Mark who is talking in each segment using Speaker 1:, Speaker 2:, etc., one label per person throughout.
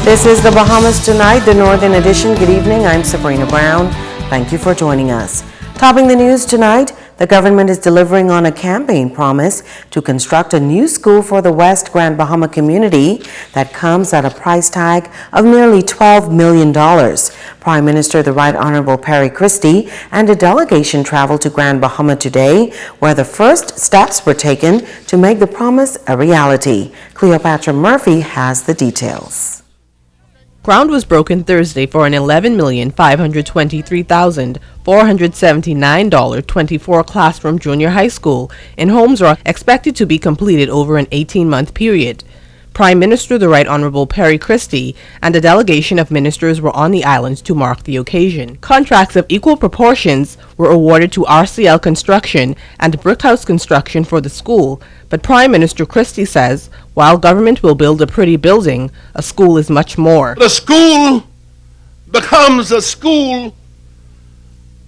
Speaker 1: This is the Bahamas Tonight, the Northern Edition. Good evening, I'm Sabrina Brown. Thank you for joining us. Topping the news tonight, the government is delivering on a campaign promise to construct a new school for the West Grand Bahama community that comes at a price tag of nearly $12 million. Prime Minister the Right Honorable Christie and a delegation traveled to Grand Bahama today, where the first steps were taken to make the promise a reality. Cleopatra Murphy has the details.
Speaker 2: Ground was broken Thursday for an $11,523,479 classroom junior high school in Holmes Rock, expected to be completed over an 18-month period. Prime Minister the Right Honorable Christie and a delegation of ministers were on the islands to mark the occasion. Contracts of equal proportions were awarded to RCL Construction and Brickhouse Construction for the school, but Prime Minister Christie says while government will build a pretty building, a school is much more.
Speaker 3: The school becomes a school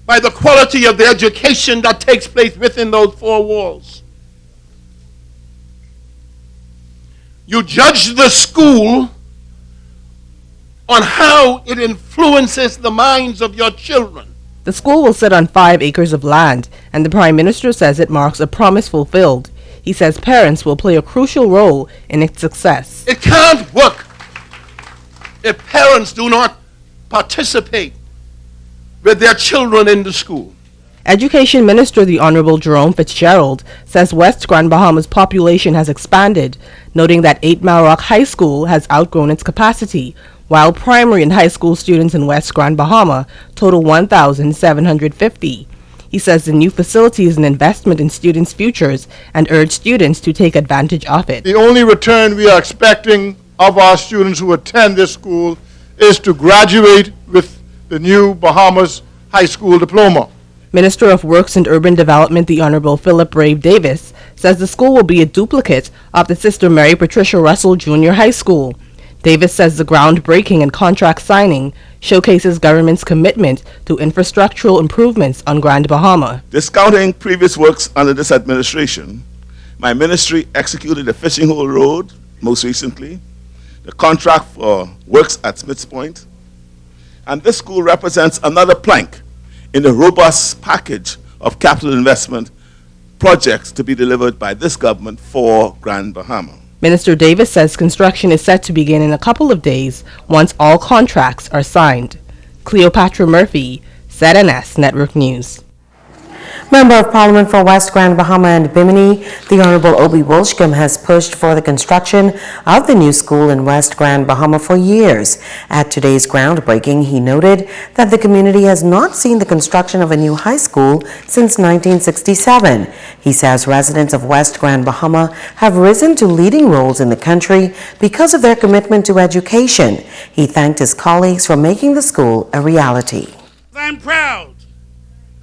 Speaker 3: by the quality of the education that takes place within those four walls. You judge the school on how it influences the minds of your children.
Speaker 2: The school will sit on 5 acres of land, and the Prime Minister says it marks a promise fulfilled. He says parents will play a crucial role in its success.
Speaker 3: It can't work if parents do not participate with their children in the school.
Speaker 2: Education Minister the Honorable Jerome Fitzgerald says West Grand Bahama's population has expanded, noting that 8 Mile Rock High School has outgrown its capacity, while primary and high school students in West Grand Bahama total 1,750. He says the new facility is an investment in students' futures and urged students to take advantage of it.
Speaker 4: The only return we are expecting of our students who attend this school is to graduate with the new Bahamas High School diploma.
Speaker 2: Minister of Works and Urban Development the Honorable Philip Brave Davis says the school will be a duplicate of the Sister Mary Patricia Russell Junior High School. Davis says the groundbreaking and contract signing showcases government's commitment to infrastructural improvements on Grand Bahama.
Speaker 5: Discounting previous works under this administration, my ministry executed the Fishing Hole Road most recently, the contract for works at Smith's Point, and this school represents another plank in the robust package of capital investment projects to be delivered by this government for Grand Bahama.
Speaker 2: Minister Davis says construction is set to begin in a couple of days once all contracts are signed. Cleopatra Murphy, ZNS Network News.
Speaker 1: Member of Parliament for West Grand Bahama and Bimini, the Honorable Obi Wolshcombe has pushed for the construction of the new school in West Grand Bahama for years. At today's groundbreaking, he noted that the community has not seen the construction of a new high school since 1967. He says residents of West Grand Bahama have risen to leading roles in the country because of their commitment to education. He thanked his colleagues for making the school a reality.
Speaker 6: I'm proud.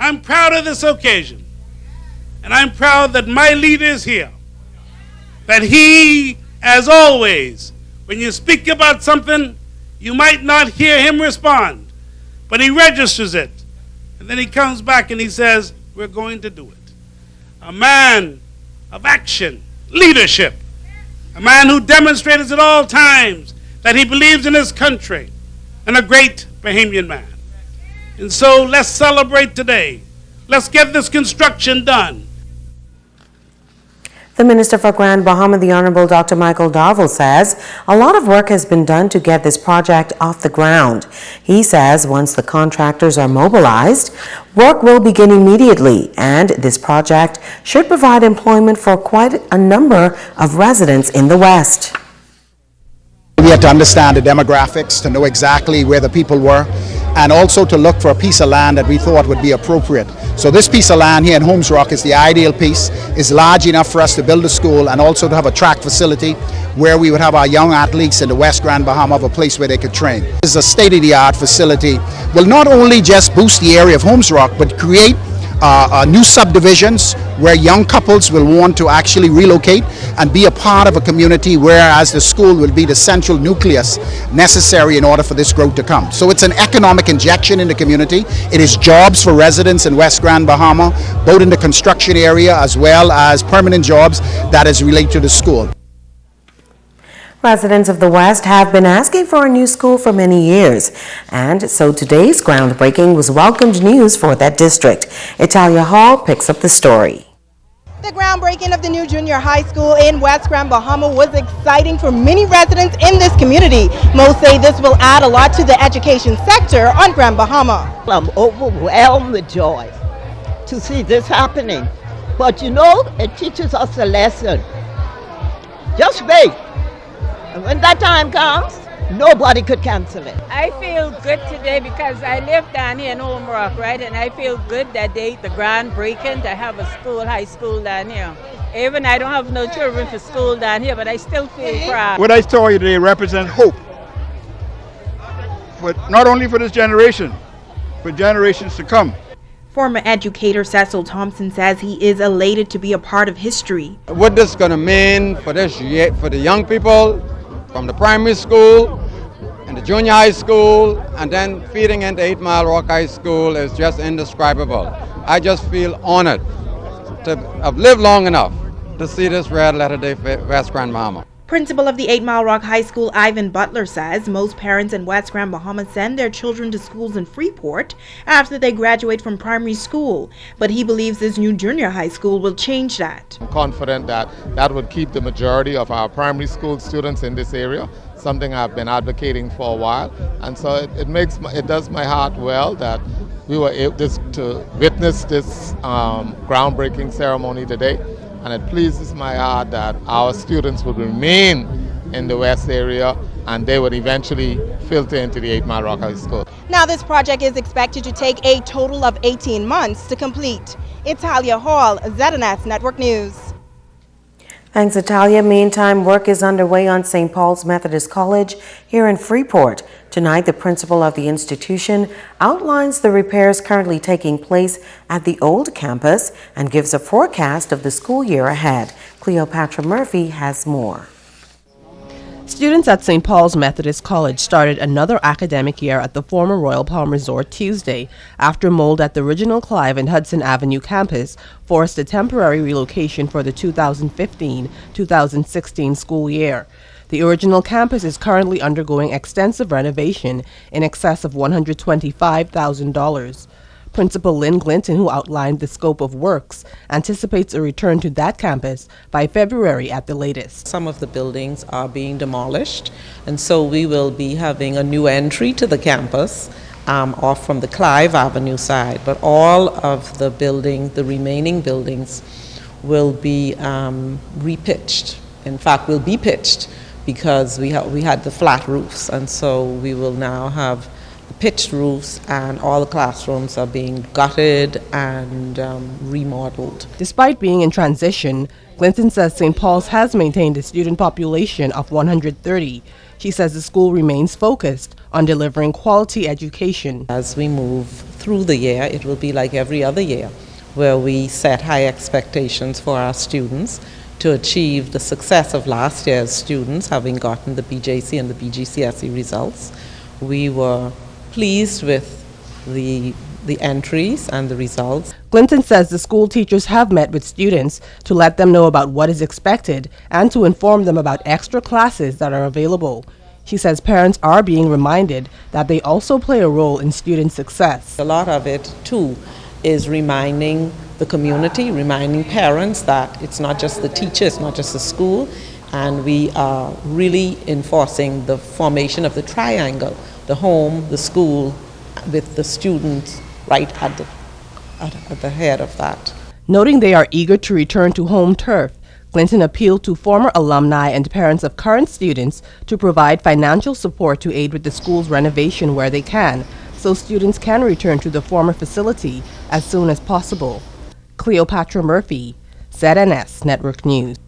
Speaker 6: I'm proud of this occasion, and I'm proud that my leader is here, that he, as always, when you speak about something, you might not hear him respond, but he registers it, and then he comes back and he says, we're going to do it. A man of action, leadership, a man who demonstrates at all times that he believes in his country, and a great Bahamian man. And so let's celebrate today. Let's get this construction done.
Speaker 1: The Minister for Grand Bahama, the Honorable Dr. Michael Darville, says a lot of work has been done to get this project off the ground. He says once the contractors are mobilized, work will begin immediately, and this project should provide employment for quite a number of residents in the West.
Speaker 7: We had to understand the demographics, to know exactly where the people were, and also to look for a piece of land that we thought would be appropriate. So this piece of land here in Holmes Rock is the ideal piece. It's large enough for us to build a school and also to have a track facility where we would have our young athletes in the West Grand Bahama have a place where they could train. This is a state-of-the-art facility. Will not only just boost the area of Holmes Rock, but create new subdivisions where young couples will want to actually relocate and be a part of a community, whereas the school will be the central nucleus necessary in order for this growth to come. So it's an economic injection in the community. It is jobs for residents in West Grand Bahama, both in the construction area as well as permanent jobs that is related to the school.
Speaker 1: Residents of the West have been asking for a new school for many years, and so today's groundbreaking was welcomed news for that district. Italia Hall picks up the story.
Speaker 8: The groundbreaking of the new junior high school in West Grand Bahama was exciting for many residents in this community. Most say this will add a lot to the education sector on Grand Bahama.
Speaker 9: I'm overwhelmed with joy to see this happening. But you know, it teaches us a lesson. Just wait. And when that time comes, nobody could cancel it.
Speaker 10: I feel good today because I live down here in Home Rock, right? And I feel good that the groundbreaking to have a school, high school down here. Even I don't have no children for school down here, but I still feel proud.
Speaker 4: What I saw you today represents hope, but not only for this generation, but generations to come.
Speaker 8: Former educator Cecil Thompson says he is elated to be a part of history.
Speaker 11: What this is going to mean for the young people from the primary school and the junior high school and then feeding into 8 Mile Rock High School is just indescribable. I just feel honored to have lived long enough to see this red letter day West Grand Bahama.
Speaker 8: Principal of the 8 Mile Rock High School, Ivan Butler, says most parents in West Grand Bahama send their children to schools in Freeport after they graduate from primary school. But he believes this new junior high school will change that.
Speaker 12: I'm confident that that would keep the majority of our primary school students in this area, something I've been advocating for a while. And so it does my heart well that we were able to witness this groundbreaking ceremony today. And it pleases my heart that our students would remain in the West area and they would eventually filter into the 8 Mile Rock High School.
Speaker 8: Now this project is expected to take a total of 18 months to complete. Italia Hall, ZNS Network News.
Speaker 1: Thanks, Italia. Meantime, work is underway on St. Paul's Methodist College here in Freeport. Tonight, the principal of the institution outlines the repairs currently taking place at the old campus and gives a forecast of the school year ahead. Cleopatra Murphy has more.
Speaker 2: Students at St. Paul's Methodist College started another academic year at the former Royal Palm Resort Tuesday after mold at the original Clive and Hudson Avenue campus forced a temporary relocation for the 2015-2016 school year. The original campus is currently undergoing extensive renovation in excess of $125,000. Principal Lynn Glinton, who outlined the scope of works, anticipates a return to that campus by February at the latest.
Speaker 13: Some of the buildings are being demolished, and so we will be having a new entry to the campus off from the Clive Avenue side. But all of the remaining buildings will be repitched. In fact, will be pitched because we had the flat roofs, and so we will now have pitched roofs, and all the classrooms are being gutted and remodeled.
Speaker 2: Despite being in transition, Glinton says St. Paul's has maintained a student population of 130. She says the school remains focused on delivering quality education.
Speaker 13: As we move through the year, it will be like every other year, where we set high expectations for our students to achieve the success of last year's students, having gotten the BJC and the BGCSE results. We were pleased with the entries and the results.
Speaker 2: Glinton says the school teachers have met with students to let them know about what is expected and to inform them about extra classes that are available. She says parents are being reminded that they also play a role in student success.
Speaker 13: A lot of it, too, is reminding the community, reminding parents that it's not just the teacher, it's not just the school, and we are really enforcing the formation of the triangle: the home, the school, with the students right at the head of that.
Speaker 2: Noting they are eager to return to home turf, Glinton appealed to former alumni and parents of current students to provide financial support to aid with the school's renovation where they can, so students can return to the former facility as soon as possible. Cleopatra Murphy, ZNS Network News.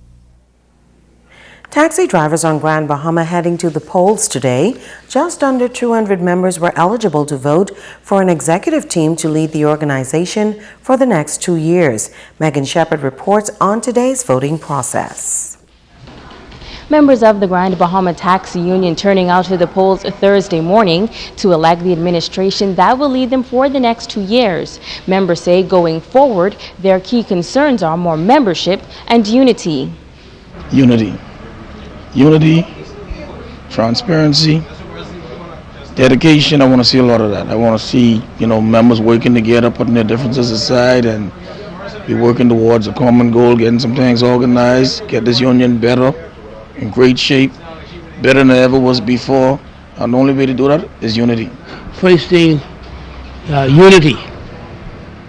Speaker 1: Taxi drivers on Grand Bahama heading to the polls today. Just under 200 members were eligible to vote for an executive team to lead the organization for the next 2 years. Megan Shepard reports on today's voting process.
Speaker 14: Members of the Grand Bahama Taxi Union turning out to the polls Thursday morning to elect the administration that will lead them for the next 2 years. Members say going forward, their key concerns are more membership and unity.
Speaker 15: Unity, transparency, dedication. I want to see a lot of that. I want to see, members working together, putting their differences aside, and be working towards a common goal, getting some things organized, get this union better, in great shape, better than it ever was before. And the only way to do that is unity.
Speaker 16: First thing, unity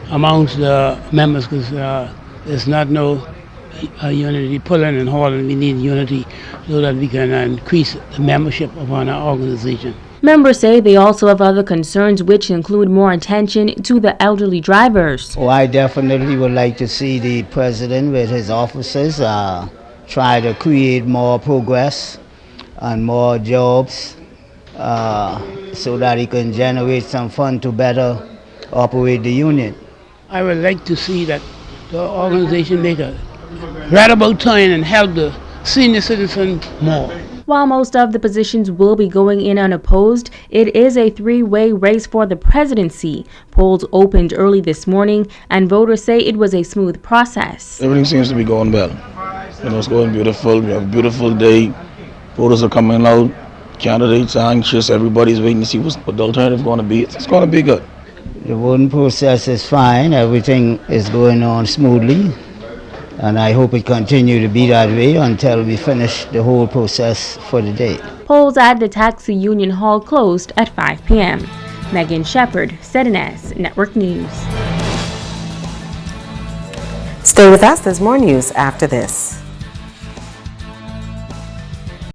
Speaker 16: amongst the members, because there's not no unity pulling and hauling. We need unity so that we can increase the membership of our organization.
Speaker 14: Members say they also have other concerns, which include more attention to the elderly drivers.
Speaker 17: Oh, I definitely would like to see the president with his officers try to create more progress and more jobs so that he can generate some fund to better operate the union.
Speaker 16: I would like to see that the organization make a radical turn and help the senior citizen more.
Speaker 14: While most of the positions will be going in unopposed, it is a three-way race for the presidency. Polls opened early this morning, and voters say it was a smooth process.
Speaker 15: Everything seems to be going well. It's going beautiful. We have a beautiful day. Voters are coming out. Candidates are anxious. Everybody's waiting to see what the alternative is going to be. It's going to be good.
Speaker 17: The voting process is fine. Everything is going on smoothly. And I hope it continue to be that way until we finish the whole process for the day.
Speaker 14: Polls at the Taxi Union Hall closed at 5 p.m. Megan Shepard, ZNS Network News.
Speaker 1: Stay with us. There's more news after this.